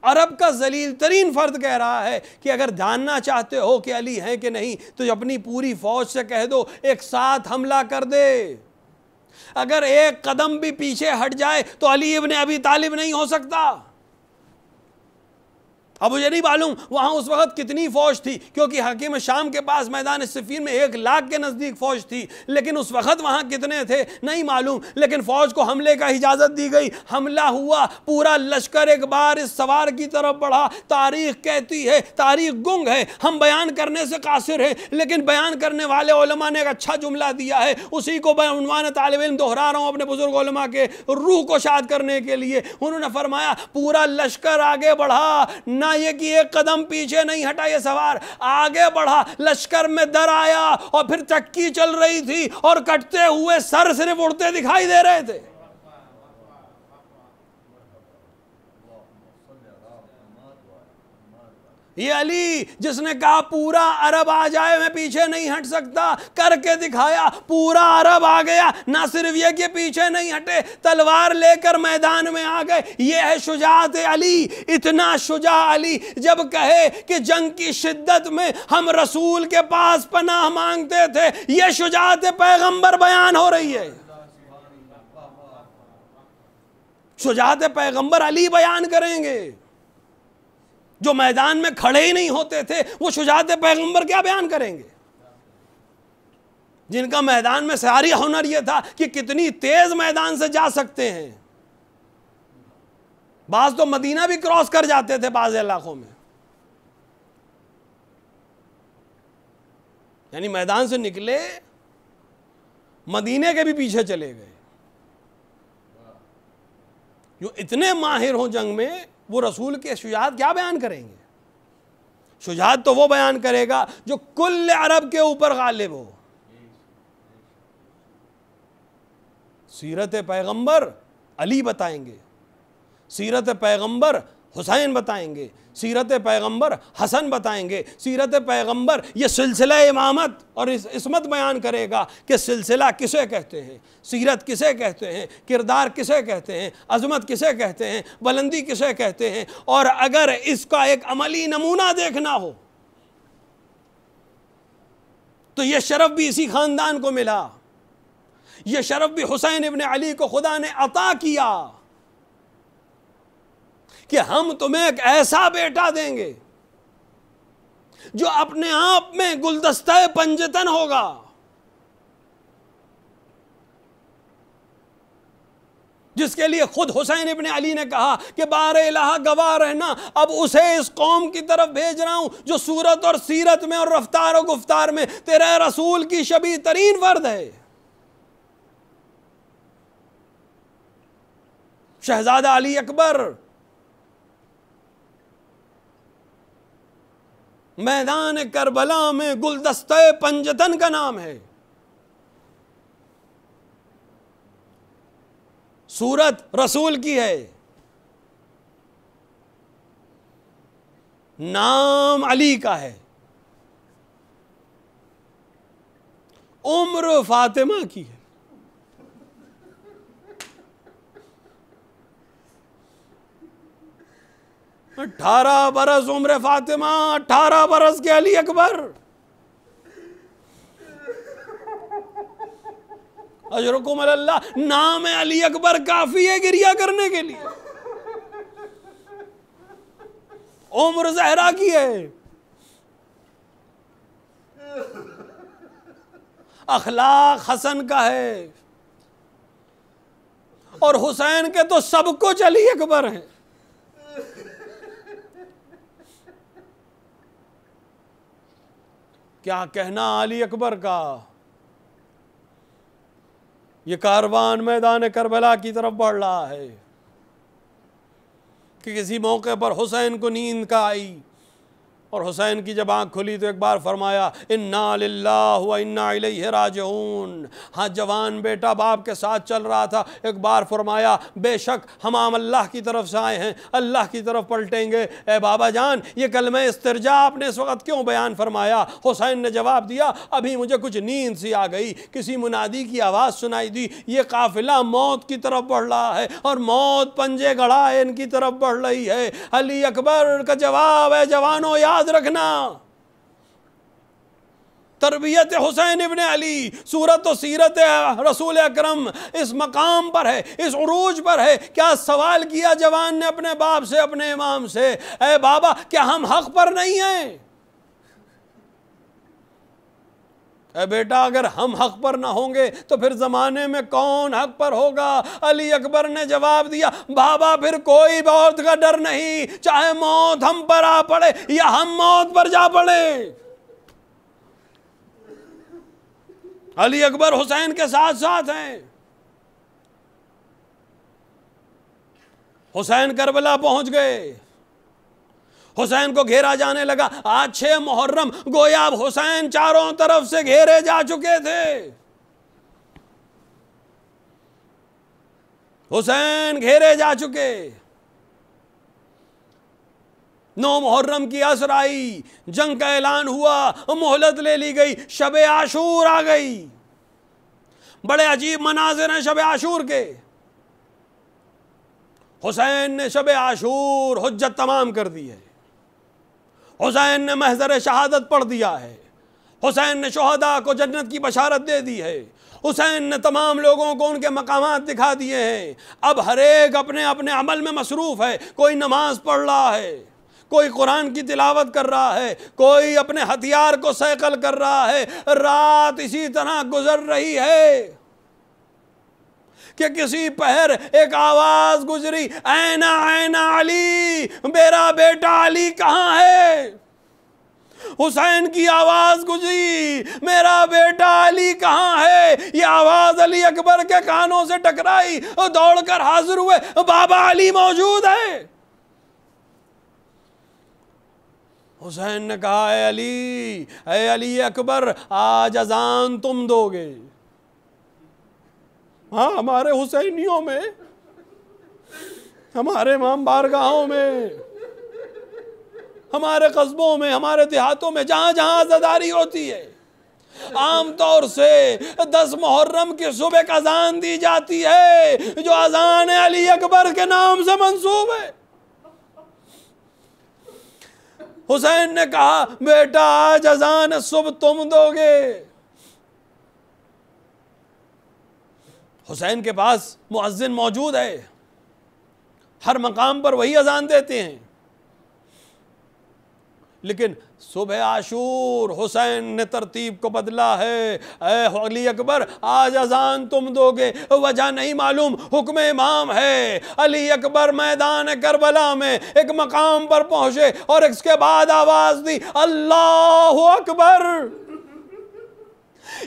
अरब का जलील तरीन फर्द कह रहा है कि अगर जानना चाहते हो कि अली हैं कि नहीं तो अपनी पूरी फौज से कह दो एक साथ हमला कर दे। अगर एक कदम भी पीछे हट जाए तो अली इब्न अबी तालिब नहीं हो सकता। अब मुझे नहीं मालूम वहां उस वक्त कितनी फौज थी, क्योंकि हकीम शाम के पास मैदान सिफीन में 1 लाख के नजदीक फौज थी, लेकिन उस वक्त वहां कितने थे नहीं मालूम। लेकिन फौज को हमले का इजाजत दी गई, हमला हुआ, पूरा लश्कर एक बार इस सवार की तरफ बढ़ा। तारीख कहती है, तारीख गुंग है, हम बयान करने से कासिर हैं, लेकिन बयान करने वाले उलमा ने एक अच्छा जुमला दिया है, उसी को उन्वान तालिब इल्म दोहरा रहा हूं अपने बुजुर्ग उलमा के रूह को शाद करने के लिए। उन्होंने फरमाया पूरा लश्कर आगे बढ़ा, ना ये कि एक कदम पीछे नहीं हटा, ये सवार आगे बढ़ा। लश्कर में दर आया और फिर चक्की चल रही थी और कटते हुए सर सिर्फ उड़ते दिखाई दे रहे थे। ये अली जिसने कहा पूरा अरब आ जाए मैं पीछे नहीं हट सकता, करके दिखाया, पूरा अरब आ गया। ना सिर्फ ये कि पीछे नहीं हटे, तलवार लेकर मैदान में आ गए। ये है शुजाअत अली। इतना शुजा अली जब कहे कि जंग की शिद्दत में हम रसूल के पास पनाह मांगते थे, ये शुजाअत पैगंबर बयान हो रही है। शुजाअत पैगंबर अली बयान करेंगे। जो मैदान में खड़े ही नहीं होते थे वो शुजाअत पैगंबर क्या बयान करेंगे? जिनका मैदान में सारी हुनर यह था कि कितनी तेज मैदान से जा सकते हैं। बाज तो मदीना भी क्रॉस कर जाते थे बाज इलाकों में, यानी मैदान से निकले मदीने के भी पीछे चले गए। जो इतने माहिर हो जंग में, वो रसूल के शुजाअत क्या बयान करेंगे? शुजाअत तो वो बयान करेगा जो कुल अरब के ऊपर गालिब हो। सीरत पैगंबर अली बताएंगे, सीरत पैगंबर हुसैन बताएंगे, सीरत पैगंबर हसन बताएंगे, सीरत पैगंबर ये सिलसिला इमामत और इस्मत बयान करेगा कि सिलसिला किसे कहते हैं, सीरत किसे कहते हैं, किरदार किसे कहते हैं, अजमत किसे कहते हैं, बुलंदी किसे कहते हैं। और अगर इसका एक अमली नमूना देखना हो तो यह शरफ भी इसी खानदान को मिला। यह शरफ भी हुसैन इब्न अली को खुदा ने अता किया कि हम तुम्हें एक ऐसा बेटा देंगे जो अपने आप में गुलदस्ता पंजतन होगा। जिसके लिए खुद हुसैन इब्न अली ने कहा कि बारे इलाहा गवाह रहना, अब उसे इस कौम की तरफ भेज रहा हूं जो सूरत और सीरत में और रफ्तार और गुफ्तार में तेरे रसूल की शबीह तरीन फर्द है। शहजादा अली अकबर मैदान करबला में गुलदस्ते पंजतन का नाम है। सूरत रसूल की है, नाम अली का है, उम्र फातिमा की है। अठारह बरस उम्र फातिमा, 18 बरस के अली अकबर। अजरकुम अल्लाह, नाम अली अकबर काफी है गिरिया करने के लिए। उम्र ज़हरा की है, अखलाक हसन का है, और हुसैन के तो सबको अली अकबर हैं। क्या कहना अली अकबर का। ये कारवान मैदान करबला की तरफ बढ़ रहा है कि किसी मौके पर हुसैन को नींद का आई, और हुसैन की जब आँख खुली तो एक बार फरमाया इन्ना लिल्लाहि व इन्ना इलैहि राजिऊन। हाँ, जवान बेटा बाप के साथ चल रहा था, एक बार फरमाया बेशक हम अल्लाह की तरफ से आए हैं, अल्लाह की तरफ पलटेंगे। ए बाबा जान, ये कलमे इस्तिरजा आपने इस वक्त क्यों बयान फरमाया? हुसैन ने जवाब दिया अभी मुझे कुछ नींद सी आ गई, किसी मुनादी की आवाज़ सुनाई दी, ये काफिला मौत की तरफ बढ़ रहा है और मौत पंजे गड़ाए इनकी तरफ बढ़ रही है। अली अकबर का जवाब है जवानों याद रखना, तरबियत हुसैन इब्ने अली, सूरत और सीरत रसूल अकरम इस मकाम पर है, इस उरूज पर है। क्या सवाल किया जवान ने अपने बाप से, अपने इमाम से, ए बाबा क्या हम हक पर नहीं हैं? ए बेटा अगर हम हक पर ना होंगे तो फिर जमाने में कौन हक पर होगा? अली अकबर ने जवाब दिया बाबा फिर कोई मौत का डर नहीं, चाहे मौत हम पर आ पड़े या हम मौत पर जा पड़े। अली अकबर हुसैन के साथ साथ हैं। हुसैन करबला पहुंच गए, हुसैन को घेरा जाने लगा। आज 6 मुहर्रम, गोया अब हुसैन चारों तरफ से घेरे जा चुके थे। हुसैन घेरे जा चुके। 9 मुहर्रम की असर आई, जंग का ऐलान हुआ, मोहलत ले ली गई, शबे आशूर आ गई। बड़े अजीब मनाजिर हैं शबे आशूर के। हुसैन ने शबे आशूर हुज्जत तमाम कर दी है, हुसैन ने महज़र शहादत पढ़ दिया है, हुसैन ने शुहदा को जन्नत की बशारत दे दी है, हुसैन ने तमाम लोगों को उनके मकामात दिखा दिए हैं। अब हर एक अपने अपने अमल में मसरूफ़ है। कोई नमाज पढ़ रहा है, कोई कुरान की तिलावत कर रहा है, कोई अपने हथियार को सैकल कर रहा है। रात इसी तरह गुजर रही है कि किसी पहर एक आवाज गुजरी, ऐना ऐना अली, मेरा बेटा अली कहाँ है? हुसैन की आवाज गुजरी, मेरा बेटा अली कहाँ है? ये आवाज अली अकबर के कानों से टकराई और दौड़कर हाजिर हुए, बाबा अली मौजूद है। हुसैन ने कहा ऐ अली अकबर, आज अजान तुम दोगे। हाँ, हमारे हुसैनियों में, हमारे इमाम बारगाहों में, हमारे कस्बों में, हमारे देहातों में, जहाँ जहाँ आज़ादारी होती है, आमतौर से 10 मुहर्रम की सुबह का अजान दी जाती है, जो अजान अली अकबर के नाम से मंसूब है। हुसैन ने कहा बेटा आज अजान सुबह तुम दोगे। हुसैन के पास मुअज्जिन मौजूद है, हर मकाम पर वही अजान देते हैं। लेकिन सुबह आशूर हुसैन ने तरतीब को बदला है। ऐ अली अकबर, आज अजान तुम दोगे, वजह नहीं मालूम, हुक्म इमाम है। अली अकबर मैदान करबला में एक मकाम पर पहुंचे और इसके बाद आवाज दी अल्लाहु अकबर।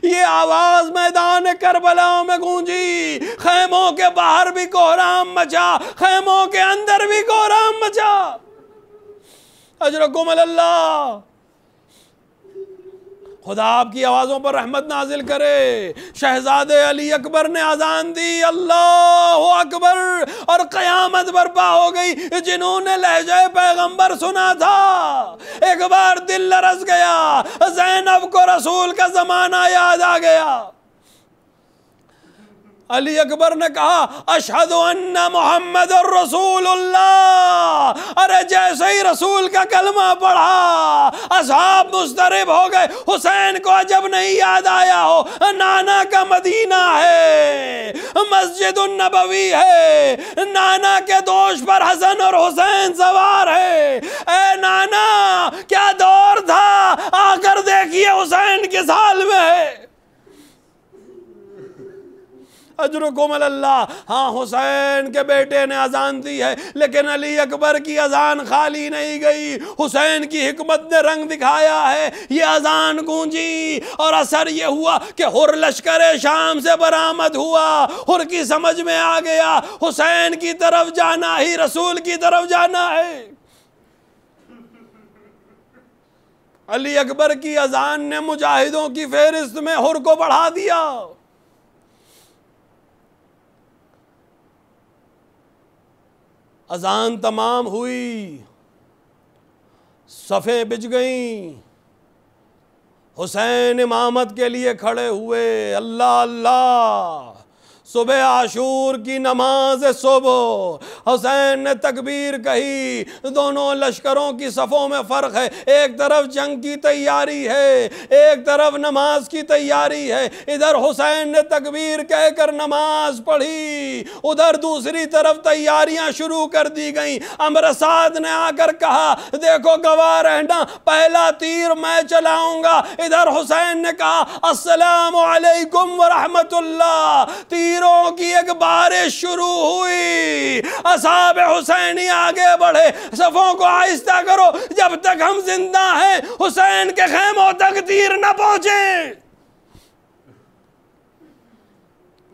ये आवाज मैदान करबला में गूंजी, खैमों के बाहर भी कोहराम मचा, खैमों के अंदर भी कोहराम मचा। अजरकुम अल्लाह, खुदा आपकी आवाज़ों पर रहमत नाजिल करे। शहजादे अली अकबर ने अजान दी अल्लाहु अकबर, और क़यामत बर्पा हो गई। जिन्होंने लहजे पैगंबर सुना था, एक बार दिल लरस गया, ज़ैनब को रसूल का ज़माना याद आ गया। अली अकबर ने कहा अशहदु अन्ना मुहम्मदुर रसूलुल्लाह। अरे जैसे ही रसूल का कलमा पढ़ा, असहाब मुस्तरिब हो गए। हुसैन को अजब नहीं याद आया हो, नाना का मदीना है, मस्जिदुन नबवी है, नाना के दोष पर हसन और हुसैन सवार है। ए अजरुकुम अल्लाह। हाँ, हुसैन के बेटे ने अजान दी है, लेकिन अली अकबर की अजान खाली नहीं गई। हुसैन की हिकमत ने रंग दिखाया है। ये अजान गूंजी और असर ये हुआ कि हुर लश्कर शाम से बरामद हुआ। हुर की समझ में आ गया हुसैन की तरफ जाना ही रसूल की तरफ जाना है। अली अकबर की अजान ने मुजाहिदों की फेहरिस्त में हुर को बढ़ा दिया। अजान तमाम हुई, सफ़ें बिछ गईं, हुसैन इमामत के लिए खड़े हुए। अल्लाह अल्लाह। सुबह आशूर की नमाज सुबह हुसैन ने तकबीर कही। दोनों लश्करों की सफ़ों में फ़र्क है। एक तरफ जंग की तैयारी है, एक तरफ नमाज की तैयारी है। इधर हुसैन ने तकबीर कहकर नमाज पढ़ी, उधर दूसरी तरफ तैयारियां शुरू कर दी गई। अमर साद ने आकर कहा, देखो गवाह रहना, पहला तीर मैं चलाऊंगा। इधर हुसैन ने कहा, अस्सलामु अलैकुम व रहमतुल्लाह। तीरों की एक बारिश शुरू हुई। असहाब हुसैनी आगे बढ़े, सफों को आहिस्ता करो, जब तक हम जिंदा हैं हुसैन के खेमों तक तीर न पहुंचे।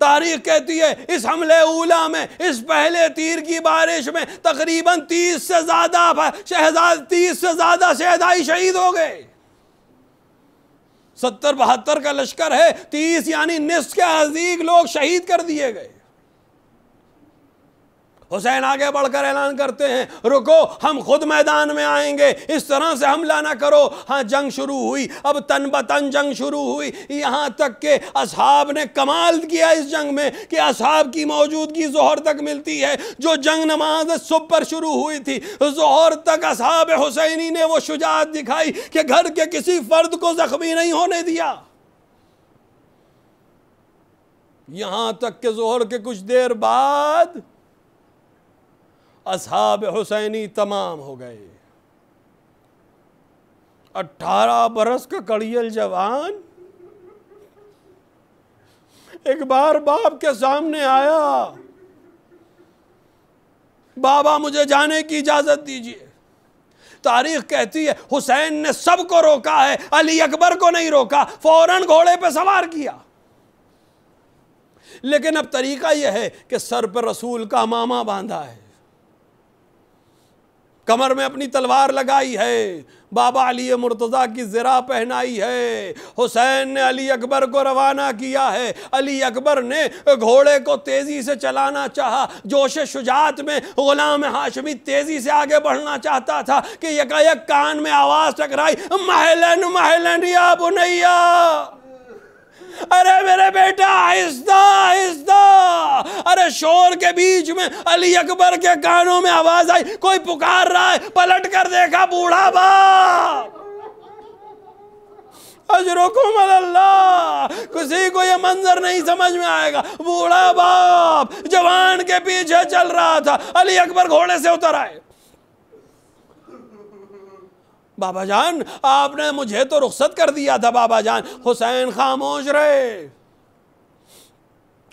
तारीख कहती है इस हमले उला में, इस पहले तीर की बारिश में तकरीबन 30 से ज्यादा शहदाई शहीद हो गए। 70-72 का लश्कर है, 30 यानी निस्फ के नजदीक लोग शहीद कर दिए गए। हुसैन आगे बढ़कर ऐलान करते हैं, रुको, हम खुद मैदान में आएंगे, इस तरह से हमला ना करो। हाँ, जंग शुरू हुई। अब तन बतन जंग शुरू हुई। यहाँ तक के असहाब ने कमाल किया इस जंग में कि असहाब की मौजूदगी जोहर तक मिलती है। जो जंग नमाज सुबह पर शुरू हुई थी, जोहर तक असहाब हुसैनी ने वो शुजाअत दिखाई कि घर के किसी फर्द को जख्मी नहीं होने दिया। यहाँ तक के जोहर के कुछ देर बाद असहाब हुसैनी तमाम हो गए। 18 बरस का कड़ियल जवान एक बार बाप के सामने आया, बाबा मुझे जाने की इजाजत दीजिए। तारीख कहती है हुसैन ने सबको रोका है, अली अकबर को नहीं रोका, फौरन घोड़े पे सवार किया। लेकिन अब तरीका यह है कि सर पर रसूल का मामा बांधा है, कमर में अपनी तलवार लगाई है, बाबा अली मुर्तज़ा की ज़रा पहनाई है। हुसैन ने अली अकबर को रवाना किया है। अली अकबर ने घोड़े को तेज़ी से चलाना चाहा। जोश शुजात में गुलाम हाशमी तेज़ी से आगे बढ़ना चाहता था कि यकायक कान में आवाज़ टकराई, महलन महलन या बुनैया। अरे मेरे बेटा, आहिस्ता आहिस्ता। अरे शोर के बीच में अली अकबर के कानों में आवाज आई, कोई पुकार रहा है। पलट कर देखा, बूढ़ा बाप। अजरुकुम अल्लाह। किसी को यह मंजर नहीं समझ में आएगा। बूढ़ा बाप जवान के पीछे चल रहा था। अली अकबर घोड़े से उतर आए। बाबा जान, आपने मुझे तो रुखसत कर दिया था बाबा जान। हुसैन खामोश रहे,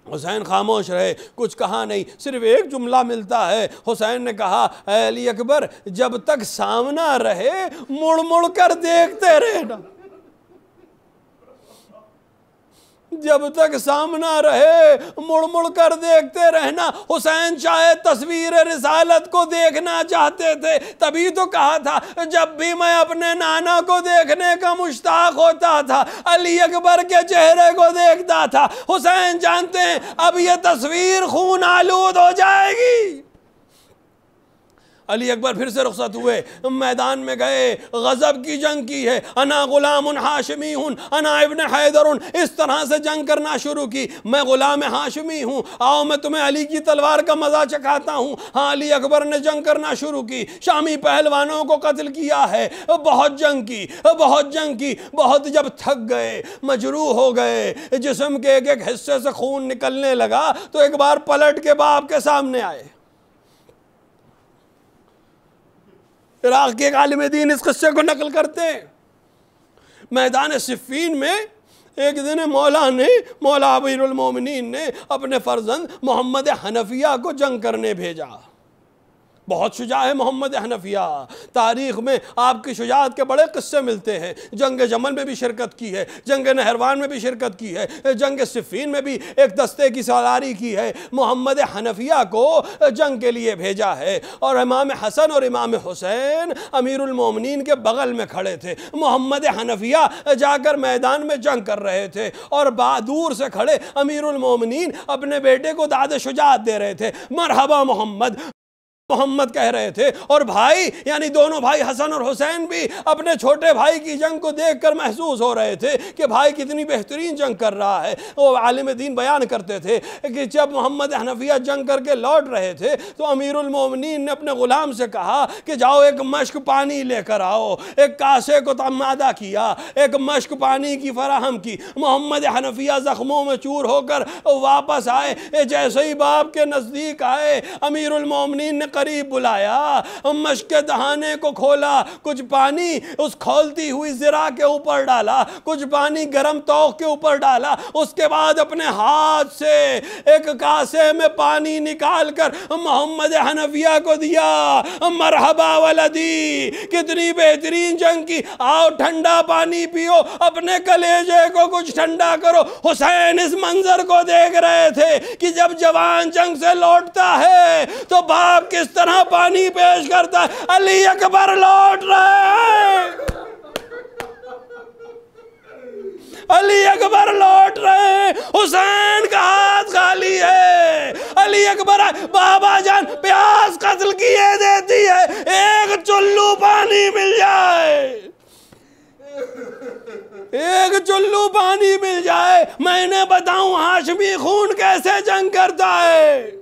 हुसैन खामोश रहे, कुछ कहा नहीं। सिर्फ एक जुमला मिलता है। हुसैन ने कहा, अली अकबर, जब तक सामना रहे मुड़ मुड़ कर देखते रहना। जब तक सामना रहे मुड़ मुड़ कर देखते रहना। हुसैन चाहे तस्वीर रिसालत को देखना चाहते थे, तभी तो कहा था जब भी मैं अपने नाना को देखने का मुश्ताक होता था, अली अकबर के चेहरे को देखता था। हुसैन जानते हैं अब यह तस्वीर खून आलूद हो जाएगी। अली अकबर फिर से रुखसत हुए, मैदान में गए, गजब की जंग की है। अना गुलामुन हाशमी हूँ, अना इब्न हैदर हूँ, इस तरह से जंग करना शुरू की। मैं गुलाम हाशमी हूँ, आओ मैं तुम्हें अली की तलवार का मजा चखाता हूँ। हाँ, अली अकबर ने जंग करना शुरू की, शामी पहलवानों को कत्ल किया है। बहुत जंग की, बहुत जंग की, बहुत जब थक गए, मजरूह हो गए, जिस्म के एक एक हिस्से से खून निकलने लगा, तो एक बार पलट के बाप के सामने आए। इराक के एक आलिम दीन इस किस्से को नकल करते हैं। मैदान सिफ़ीन में एक दिन मौला अमीरुल मोमिनीन ने अपने फर्जंद मोहम्मद हनफिया को जंग करने भेजा। बहुत शुजा है मोहम्मद हनफिया, तारीख़ में आपकी शुजात के बड़े किस्से मिलते हैं। जंग जमल में भी शिरकत की है, जंग नहरवान में भी शिरकत की है, जंग सिफ़ीन में भी एक दस्ते की सलारी की है। मोहम्मद हनफिया को जंग के लिए भेजा है और इमाम हसन और इमाम हुसैन अमीरुल मोमिनीन के बगल में खड़े थे। मोहम्मद हनफिया जाकर मैदान में जंग कर रहे थे और दूर से खड़े अमीरुल मोमिनीन अपने बेटे को दाद शुजात दे रहे थे। मरहबा मोहम्मद कह रहे थे। और भाई यानी दोनों भाई हसन और हुसैन भी अपने छोटे भाई की जंग को देखकर महसूस हो रहे थे कि भाई कितनी बेहतरीन जंग कर रहा है। वो आलिम दीन बयान करते थे कि जब मोहम्मद हनफिया जंग करके लौट रहे थे तो अमीरुल मोमिनीन ने अपने गुलाम से कहा कि जाओ एक मश्क पानी लेकर आओ। एक कासे को तमादा किया, एक मश्क पानी की फराहम की। मोहम्मद हनफिया जख्मों में चूर होकर वापस आए। जैसे ही बाप के नज़दीक आए, अमीरुल मोमिनीन ने करीब बुलाया, मश्क के दहाने को खोला, कुछ पानी उस खोलती हुई ज़रा के ऊपर डाला, कुछ पानी गरम तौक के ऊपर डाला। उसके बाद अपने हाथ से एक कासे में पानी निकाल कर मोहम्मद हनफिया को दिया। मरहबा वलदी, कितनी बेहतरीन जंग की, आओ ठंडा पानी पियो, अपने कलेजे को कुछ ठंडा करो। हुसैन इस मंजर को देख रहे थे कि जब जवान जंग से लौटता है तो बाप किस तरह पानी पेश करता है। अली अकबर लौट रहे हैं, अली अकबर लौट रहे हैं, हुसैन का हाथ खाली है। अली अकबर, बाबा जान प्यास कत्ल किए देती है, एक चुल्लू पानी मिल जाए, एक चुल्लू पानी मिल जाए, मैंने बताऊं हाशमी खून कैसे जंग करता है।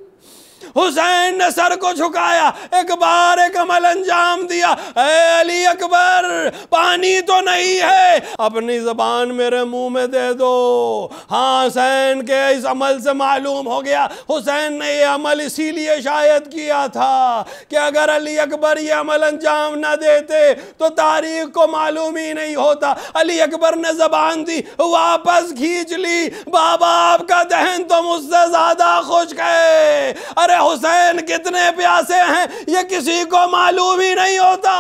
हुसैन ने सर को झुकाया, एक बार एक अमल अंजाम दिया। ऐ अली अकबर, पानी तो नहीं है, अपनी ज़बान मेरे मुंह में दे दो। हाँ, हुसैन के इस अमल से मालूम हो गया हुसैन ने ये अमल इसीलिए शायद किया था कि अगर अली अकबर ये अमल अंजाम ना देते तो तारीख को मालूम ही नहीं होता। अली अकबर ने ज़बान दी, वापस खींच ली। बाबा आपका दहन तो मुझसे ज़्यादा खुश्क है। अरे हुसैन कितने प्यासे हैं ये किसी को मालूम ही नहीं होता।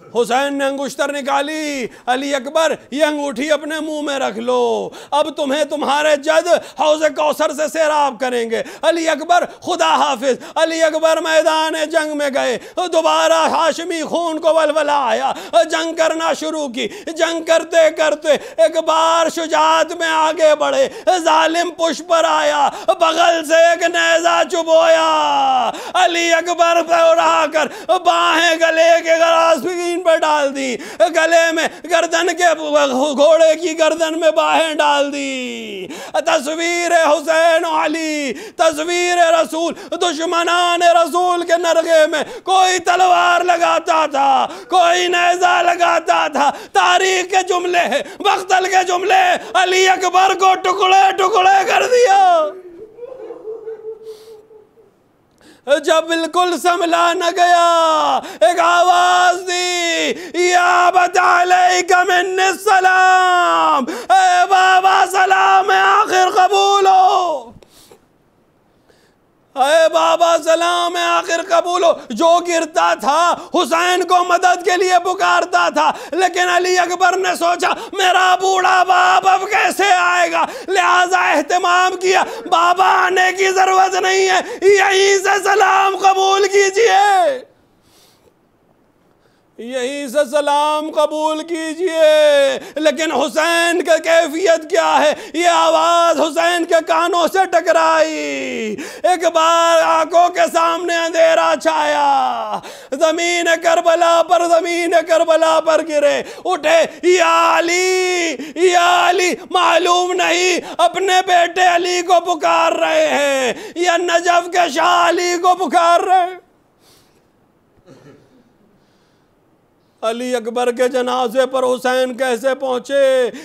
हुसैन ने अंगुश्तर निकाली, अली अकबर ये अंगूठी अपने मुंह में रख लो, अब तुम्हें तुम्हारे जद हौज़े कौसर से सैराब करेंगे। अली अकबर खुदा हाफिज। अली अकबर मैदान जंग में गए, दोबारा हाशमी खून को वलवला आया, जंग करना शुरू की। जंग करते करते एक बार शुजात में आगे बढ़े, जालिम पुष्प पर आया, बगल से एक नेज़ा चुभोया। अली अकबर दौड़ा कर बाहें गले के गरास पर डाल दी, गले में गर्दन के घोड़े की गर्दन में बाहें डाल दी। तस्वीर हुसैन अली, तस्वीर रसूल। दुश्मनान रसूल के नरगे में कोई तलवार लगाता था, कोई नेज़ा लगाता था। तारीख के जुमले, मक़तल के जुमले, अली अकबर को टुकड़े टुकड़े कर दिया। जब बिल्कुल संभला न गया, एक आवाज दी, या बतालैका मिन्नी सलाम, ए बाबा सलाम आखिर कबूल हो, अरे बाबा सलाम आखिर कबूल हो। जो गिरता था हुसैन को मदद के लिए पुकारता था, लेकिन अली अकबर ने सोचा मेरा बूढ़ा बाप अब कैसे आएगा, लिहाजा एहतमाम किया, बाबा आने की जरूरत नहीं है, यहीं से सलाम कबूल कीजिए, यहीं से सलाम कबूल कीजिए। लेकिन हुसैन का कैफियत क्या है, ये आवाज़ हुसैन के कानों से टकराई। एक बार आंखों के सामने अंधेरा छाया, ज़मीन करबला पर गिरे, उठे, या अली मालूम नहीं अपने बेटे अली को पुकार रहे हैं या नजफ के शाह अली को पुकार रहे हैं। अली अकबर के जनाजे पर हुसैन कैसे पहुंचे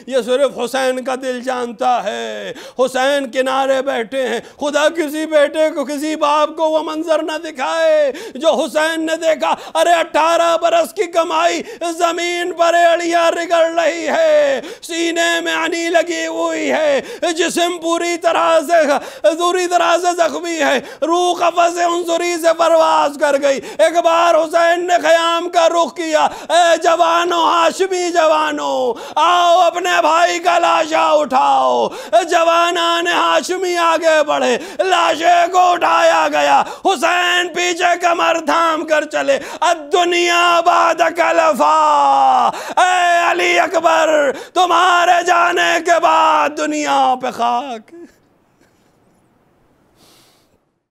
ये सिर्फ हुसैन का दिल जानता है। हुसैन किनारे बैठे हैं, खुदा किसी बेटे को, किसी बाप को वो मंजर न दिखाए जो हुसैन ने देखा। अरे 18 बरस की कमाई जमीन पर एड़ियां रगड़ रही है, सीने में आनी लगी हुई है, जिस्म पूरी तरह से जख्मी है, रूह कफ़स उनसुरी से परवाज कर गई। एक बार हुसैन ने ख़याम का रुख किया, ए जवानों, हाशमी जवानों, आओ अपने भाई का लाशा उठाओ। जवानान हाशमी आगे बढ़े, लाशे को उठाया गया। हुसैन पीछे कमर थाम कर चले। दुनिया बाद कलफा, ए अली अकबर, तुम्हारे जाने के बाद दुनिया पे खाक।